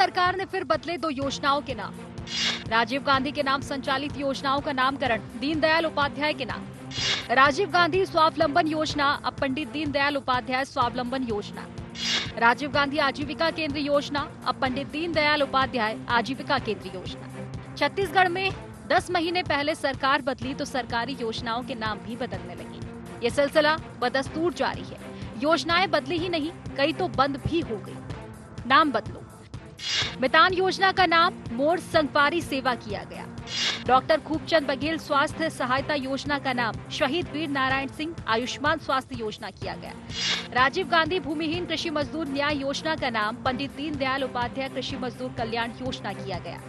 सरकार ने फिर बदले 2 योजनाओं के नाम। राजीव गांधी के नाम संचालित योजनाओं का नामकरण दीनदयाल उपाध्याय के नाम। राजीव गांधी स्वावलंबन योजना अब पंडित दीनदयाल उपाध्याय स्वावलंबन योजना। राजीव गांधी आजीविका केंद्र योजना अब पंडित दीनदयाल उपाध्याय आजीविका केंद्र योजना। छत्तीसगढ़ में 10 महीने पहले सरकार बदली तो सरकारी योजनाओं के नाम भी बदलने लगी। ये सिलसिला बदस्तूर जारी है। योजनाएं बदली ही नहीं, कई तो बंद भी हो गई। नाम बदलो। मितान योजना का नाम मोर संगवारी सेवा किया गया। डॉक्टर खूबचंद बघेल स्वास्थ्य सहायता योजना का नाम शहीद वीर नारायण सिंह आयुष्मान स्वास्थ्य योजना किया गया। राजीव गांधी भूमिहीन कृषि मजदूर न्याय योजना का नाम पंडित दीनदयाल उपाध्याय कृषि मजदूर कल्याण योजना किया गया।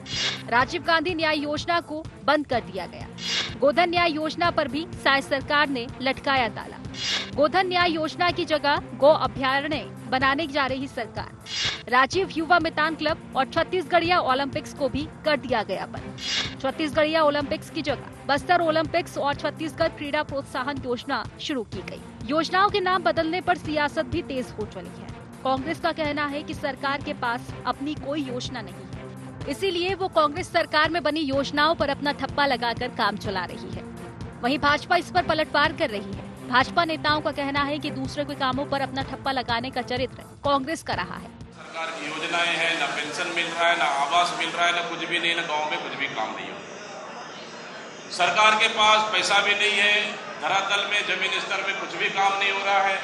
राजीव गांधी न्याय योजना को बंद कर दिया गया। गोधन न्याय योजना पर भी साय सरकार ने लटकाया ताला। गोधन न्याय योजना की जगह गौ अभ्यारण्य बनाने जा रही सरकार। राजीव युवा मितान क्लब और छत्तीसगढ़िया ओलंपिक्स को भी कर दिया गया बंद। छत्तीसगढ़िया ओलंपिक्स की जगह बस्तर ओलंपिक्स और छत्तीसगढ़ क्रीड़ा प्रोत्साहन योजना शुरू की गई। योजनाओं के नाम बदलने पर सियासत भी तेज हो चली है। कांग्रेस का कहना है कि सरकार के पास अपनी कोई योजना नहीं है, इसीलिए वो कांग्रेस सरकार में बनी योजनाओं पर अपना ठप्पा लगाकर काम चला रही है। वहीं भाजपा इस पर पलटवार कर रही है। भाजपा नेताओं का कहना है कि दूसरे के कामों पर अपना ठप्पा लगाने का चरित्र कांग्रेस का रहा है। सरकार की योजनाएं हैं, ना पेंशन मिल रहा है, ना आवास मिल रहा है, ना कुछ भी नहीं, ना गांव में कुछ भी काम नहीं हो। सरकार के पास पैसा भी नहीं है, धरातल में जमीन स्तर में कुछ भी काम नहीं हो रहा है।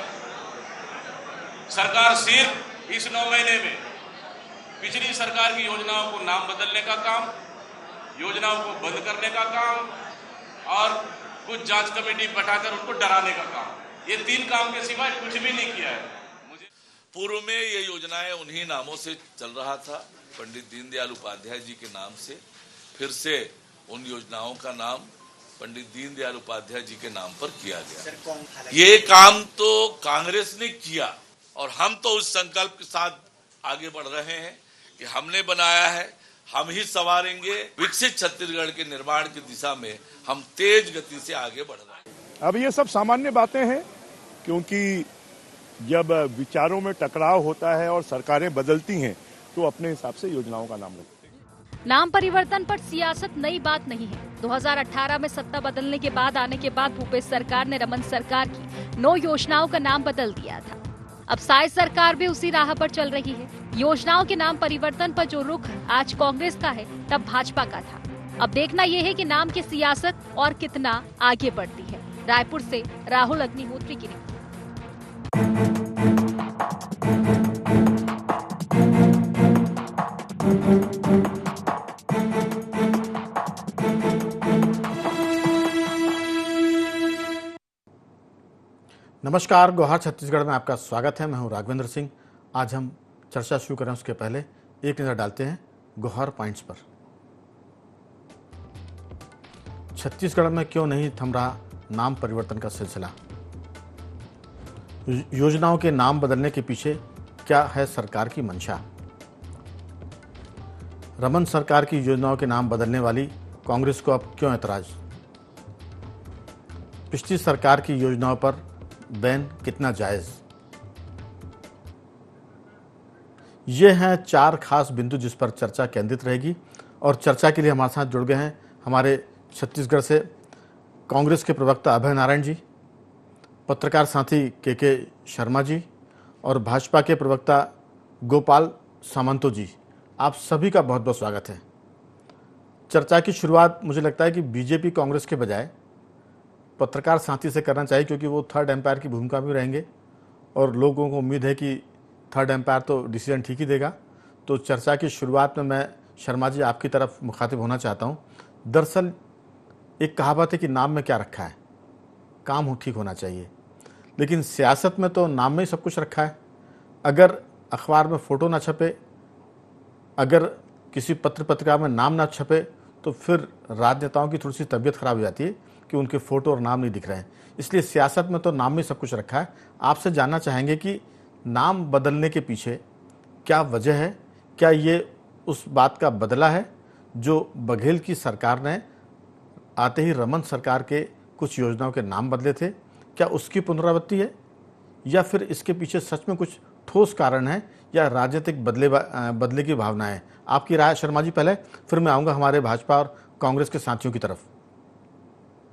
सरकार सिर्फ इस 9 महीने में पिछली सरकार की योजनाओं को नाम बदलने का काम, योजनाओं को बंद करने का काम और कुछ जांच कमेटी बैठाकर उनको डराने का काम, ये 3 काम के सिवाय कुछ भी नहीं किया है। पूर्व में ये योजनाएं उन्हीं नामों से चल रहा था, पंडित दीनदयाल उपाध्याय जी के नाम से। फिर से उन योजनाओं का नाम पंडित दीनदयाल उपाध्याय जी के नाम पर किया गया। ये काम तो कांग्रेस ने किया और हम तो उस संकल्प के साथ आगे बढ़ रहे हैं कि हमने बनाया है, हम ही संवारेंगे। विकसित छत्तीसगढ़ के निर्माण की दिशा में हम तेज गति से आगे बढ़ रहे हैं। अब ये सब सामान्य बातें हैं, क्योंकि जब विचारों में टकराव होता है और सरकारें बदलती हैं तो अपने हिसाब से योजनाओं का नाम रखते हैं। नाम परिवर्तन पर सियासत नई बात नहीं है। 2018 में सत्ता बदलने के बाद आने के बाद भूपेश सरकार ने रमन सरकार की 9 योजनाओं का नाम बदल दिया था। अब साय सरकार भी उसी राह पर चल रही है। योजनाओं के नाम परिवर्तन पर जो रुख आज कांग्रेस का है, तब भाजपा का था। अब देखना यह है कि नाम की सियासत और कितना आगे बढ़ती है। रायपुर से राहुल अग्निहोत्री की रिपोर्ट। नमस्कार, गोहार छत्तीसगढ़ में आपका स्वागत है। मैं हूं राघवेंद्र सिंह। आज हम चर्चा शुरू करें उसके पहले एक नजर डालते हैं गोहार पॉइंट्स पर। छत्तीसगढ़ में क्यों नहीं थम रहा नाम परिवर्तन का सिलसिला? योजनाओं के नाम बदलने के पीछे क्या है सरकार की मंशा? रमन सरकार की योजनाओं के नाम बदलने वाली कांग्रेस को अब क्यों ऐतराज? पिछली सरकार की योजनाओं पर बैन कितना जायज? ये हैं 4 खास बिंदु जिस पर चर्चा केंद्रित रहेगी। और चर्चा के लिए हमारे साथ जुड़ गए हैं हमारे छत्तीसगढ़ से कांग्रेस के प्रवक्ता अभय नारायण जी, पत्रकार साथी के शर्मा जी और भाजपा के प्रवक्ता गोपाल सामंतो जी। आप सभी का बहुत बहुत स्वागत है। चर्चा की शुरुआत मुझे लगता है कि बीजेपी कांग्रेस के बजाय पत्रकार साथी से करना चाहिए, क्योंकि वो थर्ड एम्पायर की भूमिका में रहेंगे और लोगों को उम्मीद है कि थर्ड एम्पायर तो डिसीजन ठीक ही देगा। तो चर्चा की शुरुआत में मैं शर्मा जी आपकी तरफ मुखातिब होना चाहता हूँ। दरअसल एक कहावत है कि नाम में क्या रखा है, काम ठीक होना चाहिए, लेकिन सियासत में तो नाम में ही सब कुछ रखा है। अगर अखबार में फ़ोटो ना छपे, अगर किसी पत्र पत्रिका में नाम ना छपे, तो फिर राजनेताओं की थोड़ी सी तबीयत खराब हो जाती है कि उनके फ़ोटो और नाम नहीं दिख रहे हैं। इसलिए सियासत में तो नाम में सब कुछ रखा है। आपसे जानना चाहेंगे कि नाम बदलने के पीछे क्या वजह है? क्या ये उस बात का बदला है जो बघेल की सरकार ने आते ही रमन सरकार के कुछ योजनाओं के नाम बदले थे? क्या उसकी पुनरावृत्ति है, या फिर इसके पीछे सच में कुछ ठोस कारण है, या राजनीतिक बदले की भावना है? आपकी राय शर्मा जी पहले, फिर मैं आऊँगा हमारे भाजपा और कांग्रेस के साथियों की तरफ।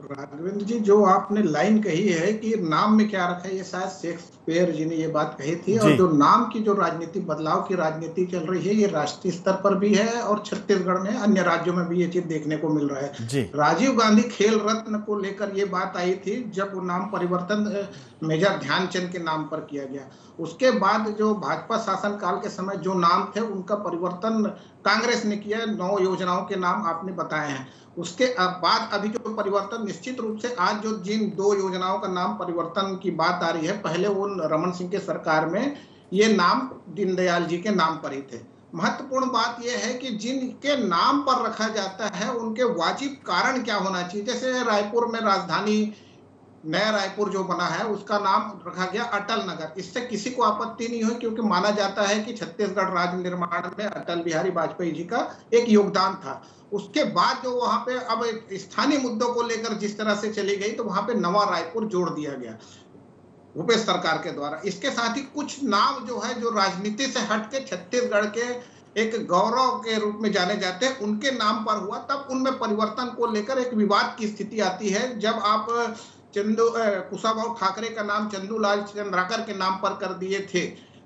राघवेंद्र जी, जो आपने लाइन कही है कि नाम में क्या रखा है, ये शायद शेक्सपियर जी ने ये बात कही थी। और जो नाम की जो राजनीति, बदलाव की राजनीति चल रही है, ये राष्ट्रीय स्तर पर भी है और छत्तीसगढ़ में अन्य राज्यों में भी ये चीज देखने को मिल रहा है। राजीव गांधी खेल रत्न को लेकर ये बात आई थी जब वो नाम परिवर्तन मेजर ध्यानचंद के नाम पर किया गया। उसके बाद जो भाजपा शासन काल के समय जो नाम थे उनका परिवर्तन कांग्रेस ने किया। 9 योजनाओं के नाम आपने बताए हैं। उसके बाद अभी जो परिवर्तन निश्चित रूप से आज जो जिन 2 योजनाओं का नाम परिवर्तन की बात आ रही है, पहले वो रमन सिंह के सरकार में ये नाम दीनदयाल जी के नाम पर ही थे। महत्वपूर्ण बात यह है कि जिनके नाम पर रखा जाता है उनके वाजिब कारण क्या होना चाहिए। जैसे रायपुर में राजधानी नया रायपुर जो बना है उसका नाम रखा गया अटल नगर। इससे किसी को आपत्ति नहीं हुई क्योंकि माना जाता है कि छत्तीसगढ़ राज्य निर्माण में अटल बिहारी वाजपेयी जी का एक योगदान था। उसके बाद जो वहां पे अब स्थानीय मुद्दों को लेकर जिस तरह से चली गई तो वहां पे नवा रायपुर जोड़ दिया गया भूपेश सरकार के द्वारा। इसके साथ ही कुछ नाम जो है जो राजनीति से हट के छत्तीसगढ़ के एक गौरव के रूप में जाने जाते हैं उनके नाम पर हुआ। तब उनमें परिवर्तन को लेकर एक विवाद की स्थिति आती है जब आप कुशाभाऊ ठाकरे का नाम चंदूलाल चंद्राकर के नाम पर कर दिए थे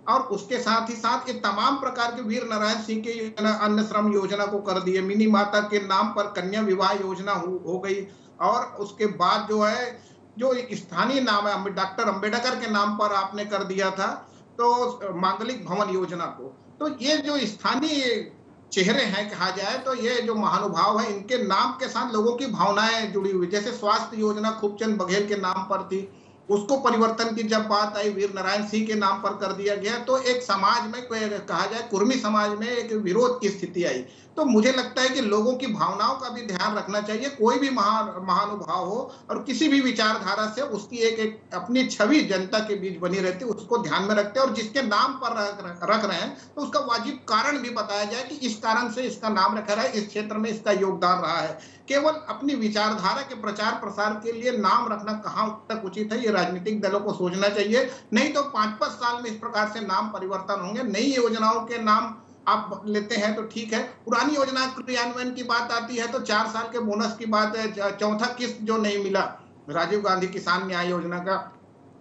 और उसके साथ ही साथ ये तमाम प्रकार के वीर नारायण सिंह के अन्न श्रम योजना को कर दिए। मिनी माता के नाम पर कन्या विवाह योजना हो गई और उसके बाद जो है जो स्थानीय नाम है डॉक्टर अंबेडकर के नाम पर आपने कर दिया था तो मांगलिक भवन योजना को। तो ये जो स्थानीय चेहरे हैं कहा जाए तो ये जो महानुभाव है इनके नाम के साथ लोगों की भावनाएं जुड़ी हुई। जैसे स्वास्थ्य योजना खूबचंद बघेल के नाम पर थी, उसको परिवर्तन की जब बात आई वीर नारायण सिंह के नाम पर कर दिया गया तो एक समाज में कहा जाए कुर्मी समाज में एक विरोध की स्थिति आई। तो मुझे लगता है कि लोगों की भावनाओं का भी ध्यान रखना चाहिए। कोई भी महानुभाव हो और किसी भी विचारधारा से उसकी एक अपनी छवि जनता के बीच बनी रहती है, उसको ध्यान में रखते हैं और जिसके नाम पर रख रहे हैं तो उसका वाजिब कारण भी बताया जाए कि इस कारण से इसका नाम रखा रहा है, इस क्षेत्र में इसका योगदान रहा है। केवल अपनी विचारधारा के प्रचार प्रसार के लिए नाम रखना कहाँ तक उचित है, ये राजनीतिक दलों को सोचना चाहिए। नहीं तो 5-5 साल में इस प्रकार से नाम परिवर्तन होंगे। नई योजनाओं के नाम आप लेते हैं तो ठीक है, पुरानी योजना क्रियान्वयन की बात आती है तो 4 साल के बोनस की बात है, चौथा किस्त जो नहीं मिला राजीव गांधी किसान न्याय योजना का,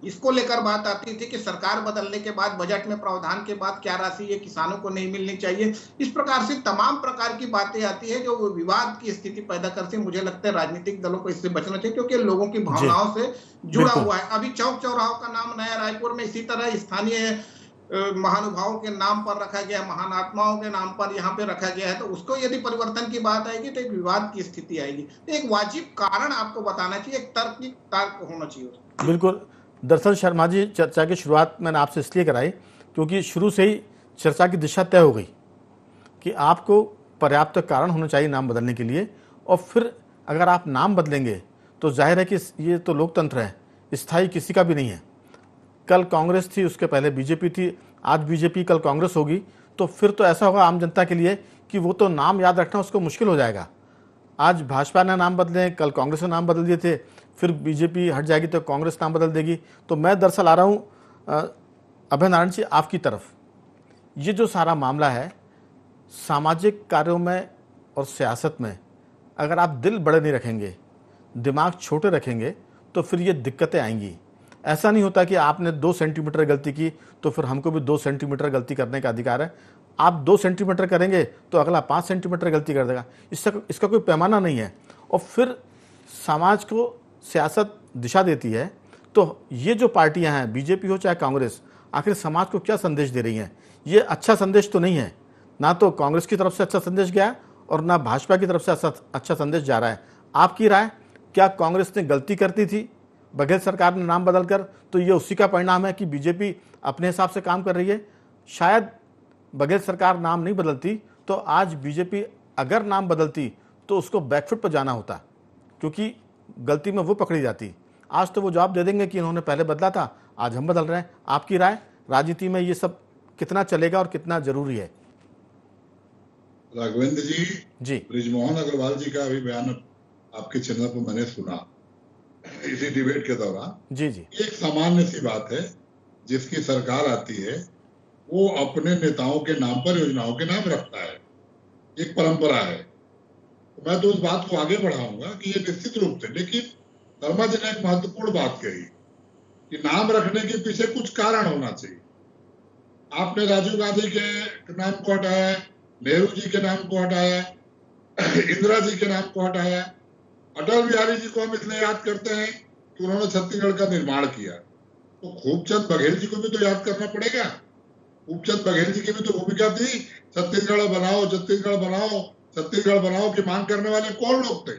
इसको लेकर बात आती थी कि सरकार बदलने के बाद बजट में प्रावधान के बाद क्या राशि ये किसानों को नहीं मिलनी चाहिए। इस प्रकार से तमाम प्रकार की बातें आती है जो विवाद की स्थिति पैदा करती है। मुझे लगता है राजनीतिक दलों को इससे बचना चाहिए क्योंकि लोगों की भावनाओं से जुड़ा हुआ है। अभी चौक चौराहों का नाम नया रायपुर में इसी तरह स्थानीय महानुभावों के नाम पर रखा गया, महान आत्माओं के नाम पर यहाँ पे रखा गया है तो उसको यदि परिवर्तन की बात आएगी तो एक विवाद की स्थिति आएगी। तो एक वाजिब कारण आपको बताना चाहिए, एक तर्क होना चाहिए। बिल्कुल। दरअसल शर्मा जी, चर्चा की शुरुआत मैंने आपसे इसलिए कराई क्योंकि शुरू से ही चर्चा की दिशा तय हो गई कि आपको पर्याप्त कारण होना चाहिए नाम बदलने के लिए, और फिर अगर आप नाम बदलेंगे तो जाहिर है कि ये तो लोकतंत्र है, स्थायी किसी का भी नहीं है। कल कांग्रेस थी, उसके पहले बीजेपी थी, आज बीजेपी, कल कांग्रेस होगी, तो फिर तो ऐसा होगा आम जनता के लिए कि वो तो नाम याद रखना उसको मुश्किल हो जाएगा। आज भाजपा ने नाम बदले, कल कांग्रेस ने नाम बदल दिए थे, फिर बीजेपी हट जाएगी तो कांग्रेस नाम बदल देगी। तो मैं दरअसल आ रहा हूँ अभय नारायण जी आपकी तरफ। ये जो सारा मामला है सामाजिक कार्यों में और सियासत में, अगर आप दिल बड़े नहीं रखेंगे, दिमाग छोटे रखेंगे तो फिर ये दिक्कतें आएंगी। ऐसा नहीं होता कि आपने 2 सेंटीमीटर गलती की तो फिर हमको भी 2 सेंटीमीटर गलती करने का अधिकार है। आप 2 सेंटीमीटर करेंगे तो अगला 5 सेंटीमीटर गलती कर देगा। इसका कोई पैमाना नहीं है। और फिर समाज को सियासत दिशा देती है। तो ये जो पार्टियां हैं, बीजेपी हो चाहे कांग्रेस, आखिर समाज को क्या संदेश दे रही हैं? ये अच्छा संदेश तो नहीं है। ना तो कांग्रेस की तरफ से अच्छा संदेश गया और ना भाजपा की तरफ से अच्छा संदेश जा रहा है। आपकी राय, क्या कांग्रेस ने गलती करती थी बघेल सरकार ने नाम बदलकर, तो ये उसी का परिणाम है कि बीजेपी अपने हिसाब से काम कर रही है? शायद बघेल सरकार नाम नहीं बदलती तो आज बीजेपी अगर नाम बदलती तो उसको बैकफुट पर जाना होता, क्योंकि गलती में वो पकड़ी जाती। आज तो वो जवाब दे देंगे कि इन्होंने पहले बदला था, आज हम बदल रहे हैं। आपकी राय, राजनीति में ये सब कितना चलेगा और कितना जरूरी है? राघवेंद्र जी, ब्रिजमोहन अग्रवाल जी का अभी बयान आपके चैनल पर मैंने सुना इसी डिबेट के दौरान। जी। एक सामान्य सी बात है, जिसकी सरकार आती है वो अपने नेताओं के नाम पर योजनाओं के नाम रखता है, एक परंपरा है। तो मैं तो उस बात को आगे बढ़ाऊंगा कि ये निश्चित रूप से, लेकिन शर्मा जी ने एक महत्वपूर्ण बात कही कि नाम रखने के पीछे कुछ कारण होना चाहिए। आपने राजीव गांधी के नाम को हटाया, नेहरू जी के नाम को हटाया, इंदिरा जी के नाम को हटाया। अटल बिहारी जी को हम इसलिए याद करते हैं कि उन्होंने छत्तीसगढ़ का निर्माण किया। तो खूबचंद बघेल जी को भी तो याद करना पड़ेगा। खूबचंद बघेल जी की भी तो भूमिका थी, छत्तीसगढ़ बनाओ, छत्तीसगढ़ बनाओ, छत्तीसगढ़ बनाओ की मांग करने वाले कौन लोग थे?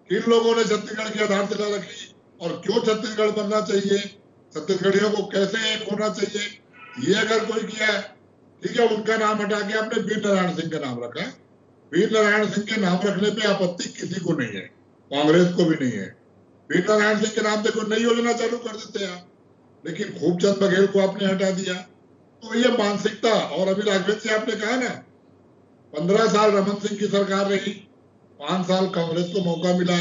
किन लोगों ने छत्तीसगढ़ की आधारशिला रखी और क्यों छत्तीसगढ़ बनना चाहिए, छत्तीसगढ़ियों को कैसे एक होना चाहिए, ये अगर कोई किया है, ठीक है, उनका नाम हटा के आपने वीर नारायण सिंह का नाम रखा। वीर नारायण सिंह के नाम रखने पे आपत्ति किसी को नहीं है, कांग्रेस को भी नहीं है। वीर नारायण सिंह के नाम पे कोई नई योजना चालू कर देते हैं आप, लेकिन खूबचंद बघेल को आपने हटा दिया। तो ये मानसिकता, और अभी राघवेंद्र जी आपने कहा ना, 15 साल रमन सिंह की सरकार रही, 5 साल कांग्रेस को मौका मिला,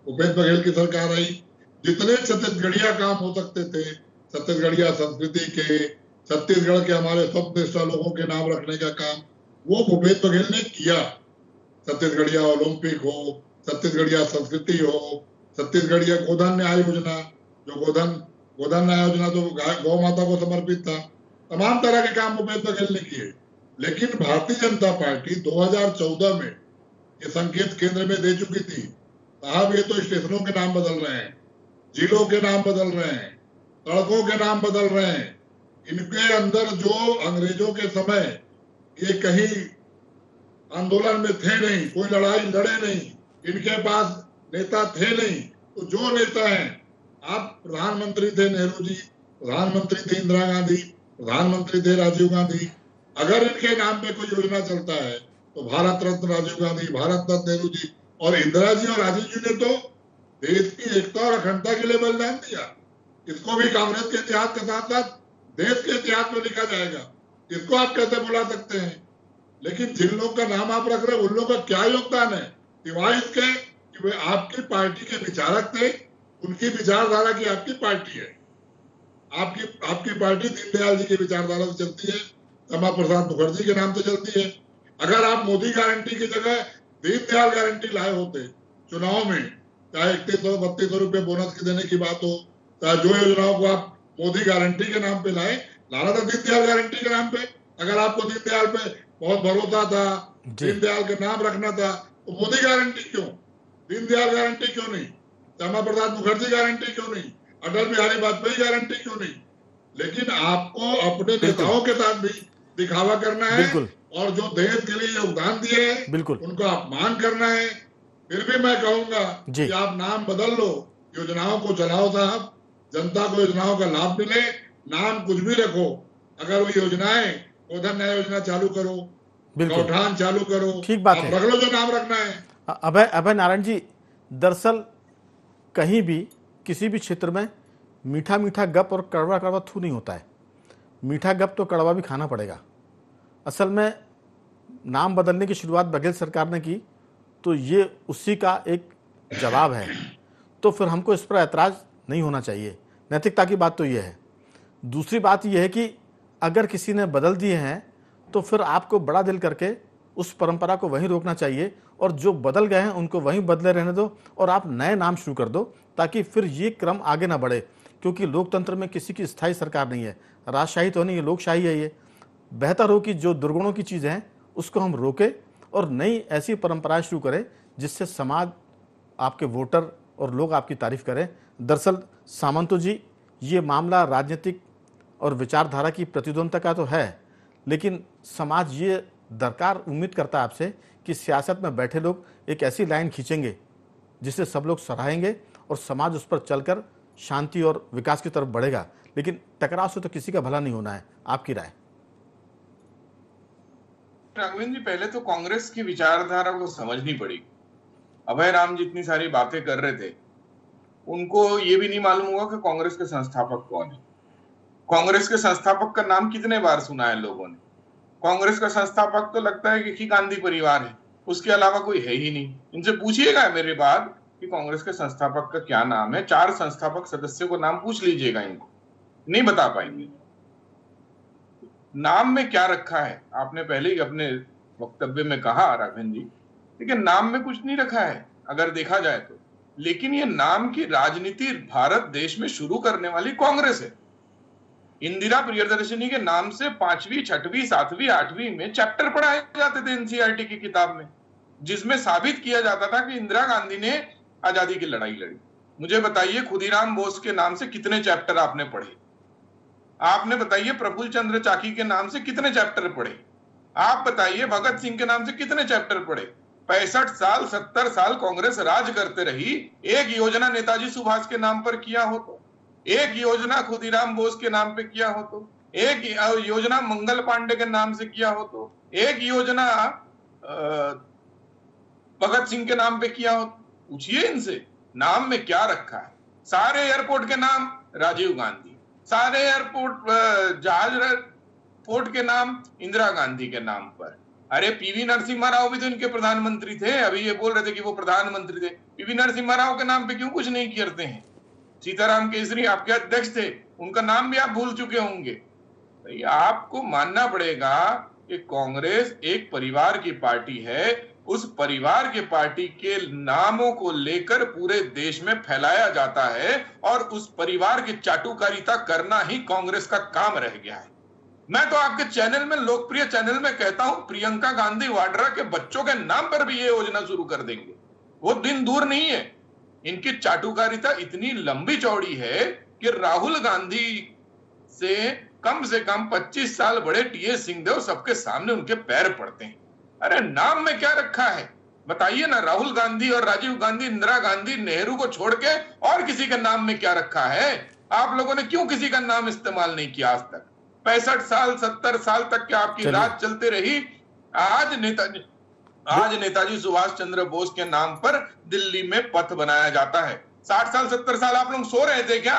भूपेश बघेल की सरकार आई। जितने छत्तीसगढ़िया काम हो सकते थे, छत्तीसगढ़िया संस्कृति के, छत्तीसगढ़ के हमारे स्वप्ननिष्ठा लोगों के नाम रखने का काम वो भूपेश बघेल ने किया। छत्तीसगढ़िया ओलंपिक हो, छत्तीसगढ़िया संस्कृति हो, छत्तीसगढ़िया गोधन न्याय योजना, जो गोधन न्याय योजना तो गौ माता को समर्पित था। तमाम तरह के काम भूपेश बघेल ने किए। लेकिन भारतीय जनता पार्टी 2014 में ये संकेत केंद्र में दे चुकी थी, साहब ये तो स्टेशनों के नाम बदल रहे हैं, जिलों के नाम बदल रहे हैं, सड़कों के नाम बदल रहे हैं। इनके अंदर जो अंग्रेजों के समय ये कहीं आंदोलन में थे नहीं, कोई लड़ाई लड़े नहीं, इनके पास नेता थे नहीं। तो जो नेता हैं, आप प्रधानमंत्री थे नेहरू जी, प्रधानमंत्री थे इंदिरा गांधी, प्रधानमंत्री थे राजीव गांधी। अगर इनके नाम पे कोई योजना चलता है तो भारत रत्न राजीव गांधी, भारत रत्न नेहरू जी और इंदिरा जी और राजीव जी ने तो देश की एकता और अखंडता के लिए बलिदान दिया। इसको भी कांग्रेस के इतिहास के साथ साथ देश के इतिहास में लिखा जाएगा। इसको आप कैसे बुला सकते हैं? लेकिन जिन लोग का नाम आप रख रहे हैं उन लोगों का क्या योगदान है सिवाय इसके कि वे आपकी पार्टी के विचारक थे, उनकी विचारधारा की आपकी पार्टी है। आपकी पार्टी दीनदयाल जी की विचारधारा से चलती है, श्यामा प्रसाद मुखर्जी के नाम से चलती है। अगर आप मोदी गारंटी की जगह दीनदयाल गारंटी लाए होते चुनाव में, चाहे 3100-3200 रुपए बोनस की देने की बात हो, चाहे जो योजनाओं को आप मोदी गारंटी के नाम पे लाए, लाना था दीनदयाल गारंटी के नाम पे। अगर आपको दीनदयाल पे बहुत भरोसा था, दीनदयाल का नाम रखना था, तो मोदी गारंटी क्यों, दीनदयाल गारंटी क्यों नहीं, श्यामा प्रसाद मुखर्जी गारंटी क्यों नहीं, अटल बिहारी वाजपेयी गारंटी क्यों नहीं? लेकिन आपको अपने नेताओं के साथ भी दिखावा करना है और जो देश के लिए योगदान दिए हैं उनका अपमान करना है। फिर भी मैं कहूंगा कि आप नाम बदल लो, योजनाओं को चलाओ साहब, जनता को योजनाओं का लाभ मिले। नाम कुछ भी रखो, अगर वो योजनाएं गोधन न्याय योजना चालू करो, गौठान चालू करो, ठीक बात है, रख लो जो नाम रखना है। अभय नारायण जी, दरअसल कहीं भी किसी भी क्षेत्र में मीठा मीठा गप और कड़वा कड़वा थू नहीं होता है। मीठा गप तो कड़वा भी खाना पड़ेगा। असल में नाम बदलने की शुरुआत बघेल सरकार ने की, तो ये उसी का एक जवाब है। तो फिर हमको इस पर ऐतराज नहीं होना चाहिए। नैतिकता की बात तो ये है। दूसरी बात यह है कि अगर किसी ने बदल दिए हैं तो फिर आपको बड़ा दिल करके उस परंपरा को वहीं रोकना चाहिए और जो बदल गए हैं उनको वहीं बदले रहने दो और आप नए नाम शुरू कर दो, ताकि फिर ये क्रम आगे ना बढ़े। क्योंकि लोकतंत्र में किसी की स्थायी सरकार नहीं है, राजशाही तो नहीं, ये लोकशाही है। ये बेहतर हो कि जो दुर्गुणों की चीज़ें हैं उसको हम रोकें और नई ऐसी परंपराएं शुरू करें जिससे समाज, आपके वोटर और लोग आपकी तारीफ करें। दरअसल सामंतो जी, ये मामला राजनीतिक और विचारधारा की प्रतिद्वंदता का तो है, लेकिन समाज ये दरकार उम्मीद करता है आपसे कि सियासत में बैठे लोग एक ऐसी लाइन खींचेंगे जिसे सब लोग सराहेंगे और समाज उस पर चलकर शांति और विकास की तरफ बढ़ेगा। लेकिन टकराव से तो किसी का भला नहीं होना है। आपकी राय? राघवेंद्र जी, पहले तो कांग्रेस की विचारधारा को समझनी पड़ी। अभय राम जितनी सारी बातें कर रहे थे, उनको ये भी नहीं मालूम हुआ कि कांग्रेस के संस्थापक कौन है। कांग्रेस के संस्थापक का नाम कितने बार सुना है लोगों ने। कांग्रेस का संस्थापक तो लगता है कि गांधी परिवार है, उसके अलावा कोई है ही नहीं। इनसे पूछिएगा मेरे बाद कि कांग्रेस के संस्थापक का क्या नाम है, 4 संस्थापक सदस्यों को नाम पूछ लीजिएगा, इनको नहीं बता पाएंगे। नाम में क्या रखा है, आपने पहले ही अपने वक्तव्य में कहा राघवेंद्र जी, लेकिन नाम में कुछ नहीं रखा है अगर देखा जाए तो। लेकिन ये नाम की राजनीति भारत देश में शुरू करने वाली कांग्रेस है। इंदिरा प्रियदर्शनी के नाम से 5वीं, 6वीं, 7वीं, 8वीं में चैप्टर पढ़ाए जाते थे एनसीईआरटी की किताब में, जिसमें साबित किया जाता था कि इंदिरा गांधी ने आजादी की लड़ाई लड़ी। मुझे बताइए खुदीराम बोस के नाम से कितने चैप्टर आपने पढ़े? आपने बताइए प्रफुल्ल चंद्र चाकी के नाम से कितने चैप्टर पढ़े? आप बताइए भगत सिंह के नाम से कितने चैप्टर पढ़े? 65 साल 70 साल कांग्रेस राज करते रही, एक योजना नेताजी सुभाष के नाम पर किया हो तो, एक योजना खुदीराम बोस के नाम पे किया हो तो, एक योजना मंगल पांडे के नाम से किया हो तो, एक योजना भगत सिंह के नाम पे किया हो। पूछिए इनसे नाम में क्या रखा है। सारे एयरपोर्ट के नाम राजीव गांधी, सारे एयरपोर्ट जहाज पोर्ट के नाम इंदिरा गांधी के नाम पर। अरे पीवी नरसिम्हा राव भी तो इनके प्रधानमंत्री थे, अभी ये बोल रहे थे कि वो प्रधानमंत्री थे। पीवी नरसिम्हा राव के नाम पे क्यों कुछ नहीं करते हैं? सीताराम केसरी आपके अध्यक्ष थे, उनका नाम भी आप भूल चुके होंगे। तो आपको मानना पड़ेगा कि कांग्रेस एक परिवार की पार्टी है, उस परिवार के पार्टी के नामों को लेकर पूरे देश में फैलाया जाता है और उस परिवार की चाटुकारिता करना ही कांग्रेस का काम रह गया है। मैं तो आपके चैनल में, लोकप्रिय चैनल में कहता हूं, प्रियंका गांधी वाड्रा के बच्चों के नाम पर भी ये योजना शुरू कर देंगे। वो दिन दूर नहीं है। इनकी चाटुकारिता इतनी लंबी चौड़ी है कि राहुल गांधी से कम 25 साल बड़े टीएस सिंहदेव सबके सामने उनके पैर पड़ते हैं। अरे नाम में क्या रखा है बताइए ना। राहुल गांधी और राजीव गांधी, इंदिरा गांधी, नेहरू को छोड़ के और किसी के नाम में क्या रखा है? आप लोगों ने क्यों किसी का नाम इस्तेमाल नहीं किया आज तक? 65 साल 70 साल तक क्या आपकी राज चलते रही। आज नेताजी सुभाष चंद्र बोस के नाम पर दिल्ली में पथ बनाया जाता है। 60 साल 70 साल आप लोग सो रहे थे क्या?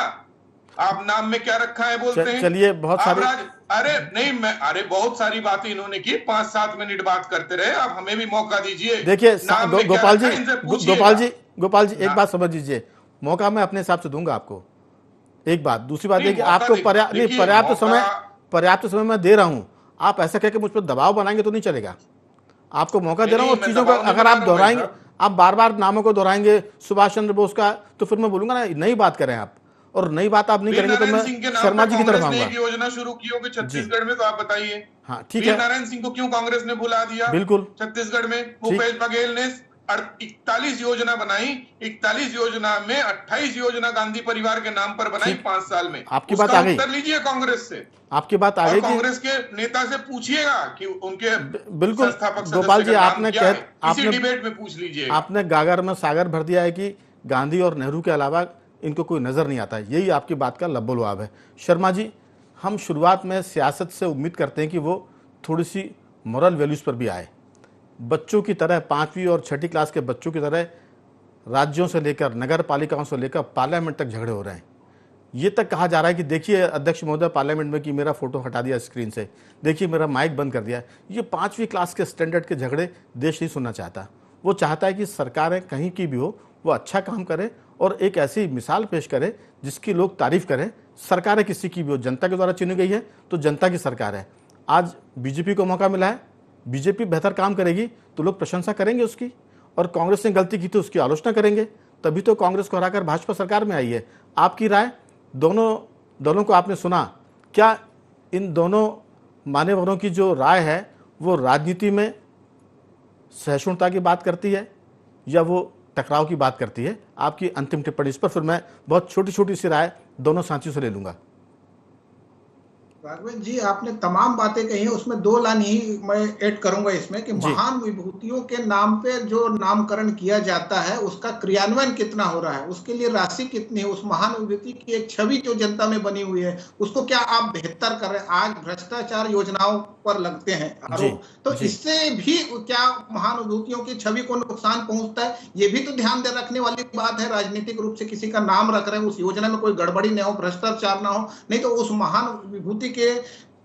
आप नाम में क्या रखा है बोलते हैं। चलिए बहुत सारे अरे बहुत सारी बातें इन्होंने की, 5-7 मिनट बात करते रहे। आप हमें भी मौका दीजिए। देखिए गोपाल जी एक बात समझ लीजिए, मौका मैं अपने हिसाब से दूंगा आपको। एक बात, दूसरी बात है कि आपको पर्याप्त समय मैं दे रहा हूं। आप ऐसा कहकर मुझ पर दबाव बनाएंगे तो नहीं चलेगा। आपको मौका दे रहा हूं। चीजों को अगर आप दोहराएंगे, आप बार बार नामों को दोहराएंगे सुभाष चंद्र बोस का, तो फिर मैं बोलूंगा ना नई बात करें आप, और नई बात आप नहीं करेंगे तो मैं शर्मा जी की तरफ आऊंगा। योजना शुरू की होगी छत्तीसगढ़ में, तो आप बताइए। हाँ ठीक है। नारायण सिंह को क्यों कांग्रेस ने भुला दिया? बिल्कुल छत्तीसगढ़ में भूपेश बघेल ने 41 योजना बनाई। 41 योजना में 28 योजना गांधी परिवार के नाम पर बनाई 5 साल में। आपकी बात आ गई। उत्तर लीजिए कांग्रेस से। आपकी बात आ गई। कांग्रेस के नेता से पूछिएगा कि उनके बिल्कुल गोपाल जी, आपने डिबेट में पूछ लीजिए। आपने गागर में सागर भर दिया है कि गांधी और नेहरू के अलावा इनको कोई नजर नहीं आता है। यही आपकी बात का लब्बो-लुआब है। शर्मा जी, हम शुरुआत में सियासत से उम्मीद करते हैं कि वो थोड़ी सी मॉरल वैल्यूज पर भी आए। बच्चों की तरह 5वीं और 6ठी क्लास के बच्चों की तरह राज्यों से लेकर नगर पालिकाओं से लेकर पार्लियामेंट तक झगड़े हो रहे हैं। ये तक कहा जा रहा है कि देखिए अध्यक्ष महोदय पार्लियामेंट में कि मेरा फोटो हटा दिया स्क्रीन से, देखिए मेरा माइक बंद कर दिया। ये 5वीं क्लास के स्टैंडर्ड के झगड़े देश नहीं सुनना चाहता। वो चाहता है कि सरकारें कहीं की भी हो वो अच्छा काम करे और एक ऐसी मिसाल पेश करे जिसकी लोग तारीफ करें। सरकारें किसी की भी हो, जनता के द्वारा चुनी गई है तो जनता की सरकार है। आज बीजेपी को मौका मिला है, बीजेपी बेहतर काम करेगी तो लोग प्रशंसा करेंगे उसकी, और कांग्रेस ने गलती की तो उसकी आलोचना करेंगे। तभी तो कांग्रेस को हराकर भाजपा सरकार में आई है। आपकी राय, दोनों दलों को आपने सुना, क्या इन दोनों मान्यवरों की जो राय है वो राजनीति में सहिष्णुता की बात करती है या वो टकराव की बात करती है? आपकी अंतिम टिप्पणी इस पर, फिर मैं बहुत छोटी छोटी सी राय दोनों साथियों से ले लूंगा। राघवेंद्र जी, आपने तमाम बातें कही हैं, उसमें 2 लाइन ही मैं ऐड करूंगा इसमें कि महान विभूतियों के नाम पे जो नामकरण किया जाता है उसका क्रियान्वयन कितना हो रहा है, उसके लिए राशि कितनी है, उस महान विभूति की एक छवि जो जनता में बनी हुई है उसको क्या आप बेहतर कर रहे हैं? आज भ्रष्टाचार योजनाओं पर लगते हैं आरोप, तो इससे भी क्या महान विभूतियों की छवि को नुकसान पहुंचता है? ये भी तो ध्यान दे रखने वाली बात है। राजनीतिक रूप से किसी का नाम रख रहे हैं, उस योजना में कोई गड़बड़ी न हो, भ्रष्टाचार ना हो, नहीं तो उस महान विभूति के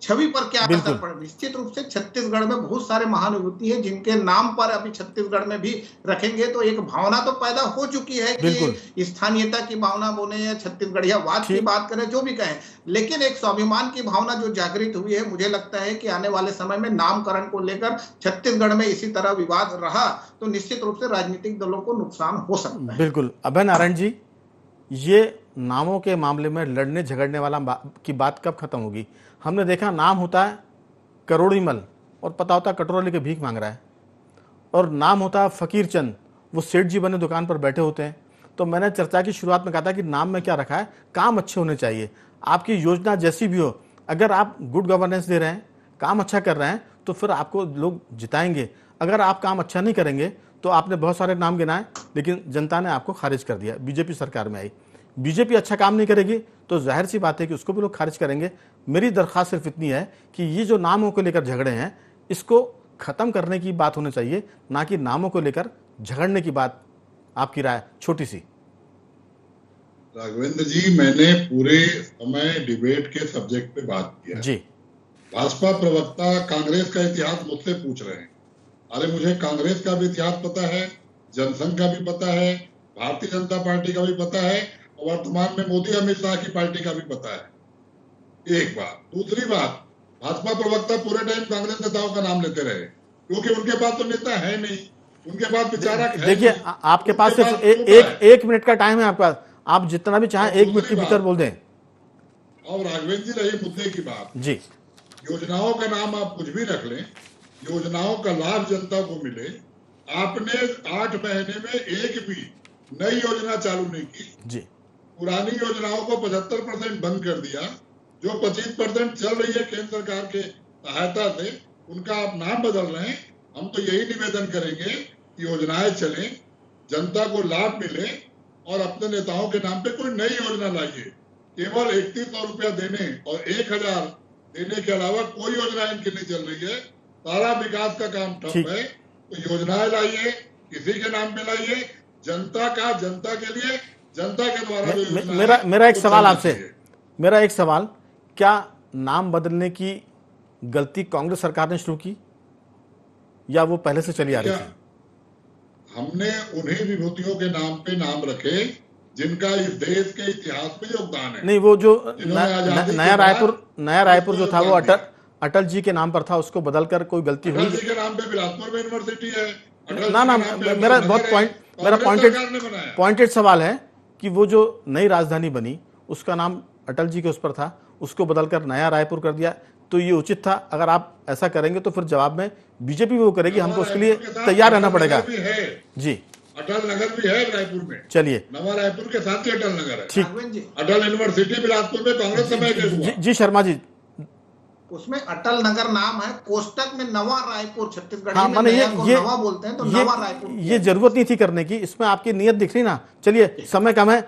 छवि पर क्या बिल्कुल। असर पड़े। निश्चित रूप से छत्तीसगढ़ में बहुत सारे महानुभूति है जिनके नाम पर अभी छत्तीसगढ़ में भी रखेंगे तो एक भावना तो पैदा हो चुकी है कि स्थानीयता की भावना बोले या छत्तीसगढ़ियावाद की बात करें, जो भी कहें, लेकिन एक स्वाभिमान की भावना जो जागृत हुई है, मुझे लगता है कि आने वाले समय में नामकरण को लेकर छत्तीसगढ़ में इसी तरह विवाद रहा तो निश्चित रूप से राजनीतिक दलों को नुकसान हो सकता है। बिल्कुल। अभय नारायण जी, ये नामों के मामले में लड़ने झगड़ने वाला की बात कब खत्म होगी? हमने देखा नाम होता है करोड़ीमल और पता होता है कटोरा लेके भीख मांग रहा है, और नाम होता है फकीर चंद, वो सेठ जी बने दुकान पर बैठे होते हैं। तो मैंने चर्चा की शुरुआत में कहा था कि नाम में क्या रखा है, काम अच्छे होने चाहिए। आपकी योजना जैसी भी हो, अगर आप गुड गवर्नेंस दे रहे हैं, काम अच्छा कर रहे हैं, तो फिर आपको लोग जिताएंगे। अगर आप काम अच्छा नहीं करेंगे तो आपने बहुत सारे नाम गिनाए लेकिन जनता ने आपको खारिज कर दिया। बीजेपी सरकार में आई, बीजेपी अच्छा काम नहीं करेगी तो जाहिर सी बात है कि उसको भी लोग खारिज करेंगे। मेरी दरख्वास्त सिर्फ इतनी है कि ये जो नामों को लेकर झगड़े हैं, इसको खत्म करने की बात होनी चाहिए, ना कि नामों को लेकर झगड़ने की बात। आपकी राय छोटी सी। राघवेंद्र जी, मैंने पूरे समय डिबेट के सब्जेक्ट पे बात किया जी। भाजपा प्रवक्ता कांग्रेस का इतिहास मुझसे पूछ रहे हैं। अरे मुझे कांग्रेस का भी इतिहास पता है, जनसंघ का भी पता है, भारतीय जनता पार्टी का भी पता है, और वर्तमान में मोदी अमित शाह की पार्टी का भी पता है। एक बात। दूसरी बात, भाजपा प्रवक्ता पूरे टाइम कांग्रेस नेताओं का नाम लेते रहे क्योंकि उनके पास तो नेता है नहीं, उनके पास विचारक है। देखिए, आपके पास सिर्फ एक मिनट का टाइम है आपके पास, आप जितना भी चाहें 1 मिनट के भीतर बोल दें। और राघवेंद्र जी, रही मुद्दे की बात जी, योजनाओं का नाम आप कुछ भी रख लें, योजनाओं का लाभ जनता को मिले। आपने 8 महीने में एक भी नई योजना चालू नहीं की जी। पुरानी योजनाओं को 75% बंद कर दिया। जो 25% चल रही है केंद्र सरकार के सहायता से, उनका आप नाम बदल रहे हैं। हम तो यही निवेदन करेंगे कि योजनाएं चलें, जनता को लाभ मिले, और अपने नेताओं के नाम पे कोई नई योजना लाइए। केवल 3100 रुपया देने और 1000 देने के अलावा कोई योजना इनकी नहीं चल रही है। सारा विकास का काम ठप है। तो योजनाएं लाइए, किसी के नाम पे लाइए, जनता का, जनता के लिए, जनता के द्वारा। मेरा एक सवाल आपसे, मेरा एक सवाल, क्या नाम बदलने की गलती कांग्रेस सरकार ने शुरू की या वो पहले से चली आ रही थी? हमने उन्हीं विभूतियों के नाम पे नाम रखे जिनका इस देश के इतिहास में योगदान है। नहीं, वो जो नया रायपुर जो था वो अटल जी के नाम पर था, उसको बदलकर कोई गलती हुई? अटल जी के नाम पे बिलासपुर में यूनिवर्सिटी है। ना, मेरा बहुत पॉइंटेड सवाल है कि वो जो नई राजधानी बनी उसका नाम अटल जी के उस पर था, उसको बदलकर नया रायपुर कर दिया, तो ये उचित था? अगर आप ऐसा करेंगे तो फिर जवाब में बीजेपी भी वो करेगी, हमको उसके लिए तैयार रहना पड़ेगा। जी, अटल नगर भी है रायपुर में। चलिए, नवा रायपुर के साथ ही अटल नगर है। ठीक। अटल यूनिवर्सिटी बिलासपुर में कांग्रेस समय के हुआ। जी शर्मा जी, उसमें अटल नगर नाम है, कोष्टक में नवा रायपुर, छत्तीसगढ़ हाँ, में नया को नवा बोलते हैं, तो नवा रायपुर। ये जरूरत नहीं थी करने की, इसमें आपकी नीयत दिख रही ना। चलिए, समय कम है,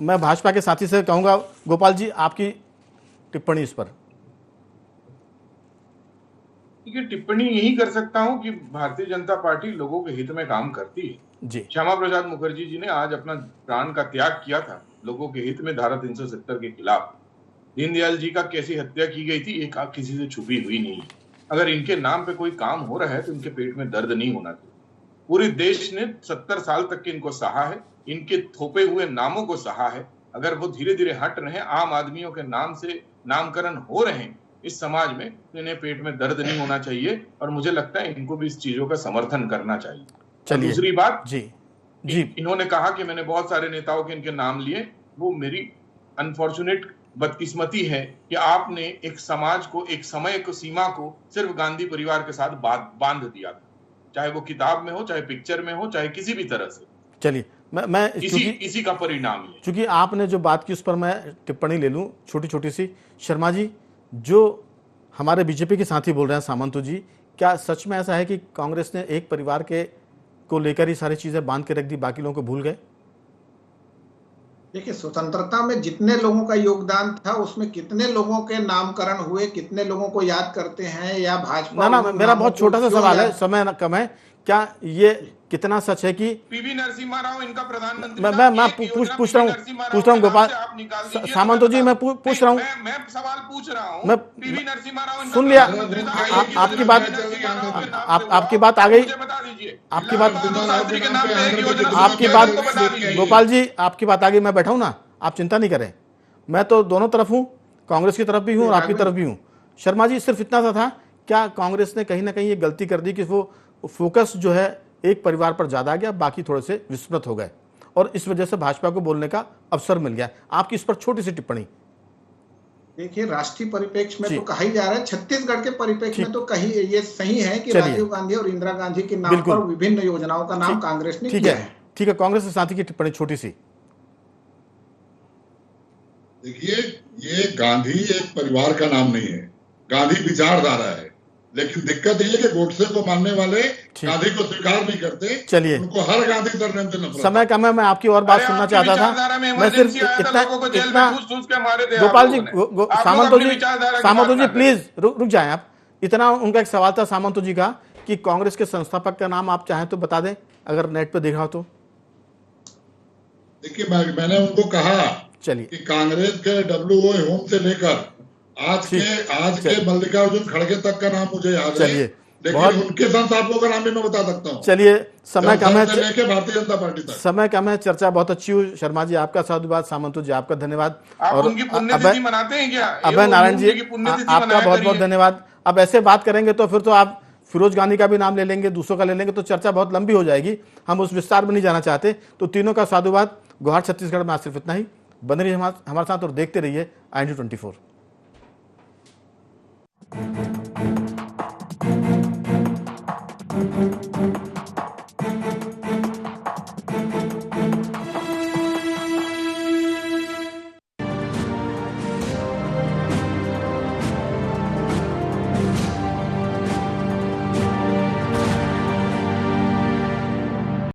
मैं भाजपा के साथी से कहूंगा, गोपाल जी आपकी टिप्पणी इस पर। टिप्पणी यही कर सकता हूं कि भारतीय जनता पार्टी लोगों के हित में काम करती है जी। श्यामा प्रसाद मुखर्जी जी ने आज अपना प्राण का त्याग किया था लोगों के हित में, धारा 370 के खिलाफ। दीनदयाल जी का कैसी हत्या की गई थी, एक आंख किसी से छुपी हुई नहीं। अगर इनके नाम पे कोई काम हो रहा है तो इनके पेट में दर्द नहीं होना चाहिए। पूरे देश ने 70 साल तक इनको सहा है, इनके थोपे हुए नामों को सहा है। अगर वो धीरे धीरे हट रहे हैं, आम आदमियों के नाम से नामकरण हो रहे हैं इस समाज में, तो इन्हें पेट में दर्द नहीं होना चाहिए, और मुझे लगता है इनको भी इस चीजों का समर्थन करना चाहिए। चलिए, दूसरी बात, जी इन्होंने कहा कि मैंने बहुत सारे नेताओं के इनके नाम लिए। वो मेरी अनफॉर्चुनेट बदकिस्मती है कि आपने एक समाज को, एक समय को, सीमा को सिर्फ गांधी परिवार के साथ बांध दिया था, चाहे वो किताब में हो, चाहे पिक्चर में हो, चाहे किसी भी तरह से। चलिए, मैं इसी का परिणाम है। चूंकि आपने जो बात की उस पर मैं टिप्पणी ले लूं छोटी छोटी सी। शर्मा जी, जो हमारे बीजेपी के साथी बोल रहे हैं सामंतु जी, क्या सच में ऐसा है कि कांग्रेस ने एक परिवार के को लेकर ही सारी चीजें बांध के रख दी, बाकी लोगों को भूल गए? देखिए, स्वतंत्रता में जितने लोगों का योगदान था उसमें कितने लोगों के नामकरण हुए, कितने लोगों को याद करते हैं, या भाजपा? ना, मेरा बहुत छोटा सा सवाल है, समय कम है, क्या ये कितना सच है कि पीवी नरसिम्हा राव इनका प्रधानमंत्री मैं पूछ रहा हूँ गोपाल सामंत जी, मैं पूछ रहा हूँ, मैं सवाल पूछ रहा हूँ। मैं पीवी नरसिम्हा राव सुन लिया, आपकी बात आ गई, बता दीजिए आपकी बात शास्त्री के नाम पे एक योजना आपकी बात गोपाल जी, आपकी बात आ गई, मैं बैठा हूं ना, आप चिंता नहीं करें, मैं तो दोनों तरफ हूं, कांग्रेस की तरफ भी हूं और आपकी तरफ भी हूं। शर्मा जी, सिर्फ इतना सा था, क्या कांग्रेस ने कहीं ना कहीं ये गलती कर दी कि वो फोकस जो है एक परिवार पर ज्यादा आ गया, बाकी थोड़े से विस्मृत हो गए और इस वजह से भाजपा को बोलने का अवसर मिल गया? आपकी इस पर छोटी सी टिप्पणी। देखिए, राष्ट्रीय परिप्रेक्ष्य में तो कहा ही जा रहा है, छत्तीसगढ़ के परिप्रेक्ष्य में तो कहीं ये सही है कि राजीव गांधी और इंदिरा गांधी के नाम पर विभिन्न योजनाओं का नाम कांग्रेस ने किया है। ठीक है, कांग्रेस के साथी की टिप्पणी छोटी सी। देखिए, ये गांधी एक परिवार का नाम नहीं है, गांधी विचारधारा है, लेकिन दिक्कत ये है कि गोडसे को मानने वाले गांधी को स्वीकार नहीं करते। चलिए, उनको हर गांधी तरने से नफरत। समय कम है, मैं आपकी और बात सुनना चाहता था, मैं सिर्फ इतना गोपाल जी, सामंत जी प्लीज रुक जाएं आप। इतना उनका एक सवाल था सामंत जी का कि कांग्रेस के संस्थापक का नाम आप चाहें तो बता दें, अगर नेट पे देखा हो तो। देखिए, मैंने उनको कहा चलिए कि कांग्रेस के WO होम से लेकर आज के मल्लिकार्जुन खड़गे तक का नाम मुझे याद है, लेकिन उनके संस्थापकों का नाम भी मैं बता सकता हूं। चलिए, समय कम है, लेके भारतीय जनता पार्टी तक समय कम है, चर्चा बहुत अच्छी हुई। शर्मा जी आपका साधुवाद, सामंत जी आपका धन्यवाद, और मनाते हैं क्या? अभय नारायण जी आपका बहुत बहुत धन्यवाद। अब ऐसे बात करेंगे तो फिर तो आप फिरोज गांधी का भी नाम ले लेंगे, दूसरों का ले लेंगे, तो चर्चा बहुत लंबी हो जाएगी, हम उस विस्तार में नहीं जाना चाहते। तो तीनों का साधुवाद। गुहार छत्तीसगढ़ में आज सिर्फ इतना ही। बने रहिए हमारे साथ और देखते रहिए IND 24।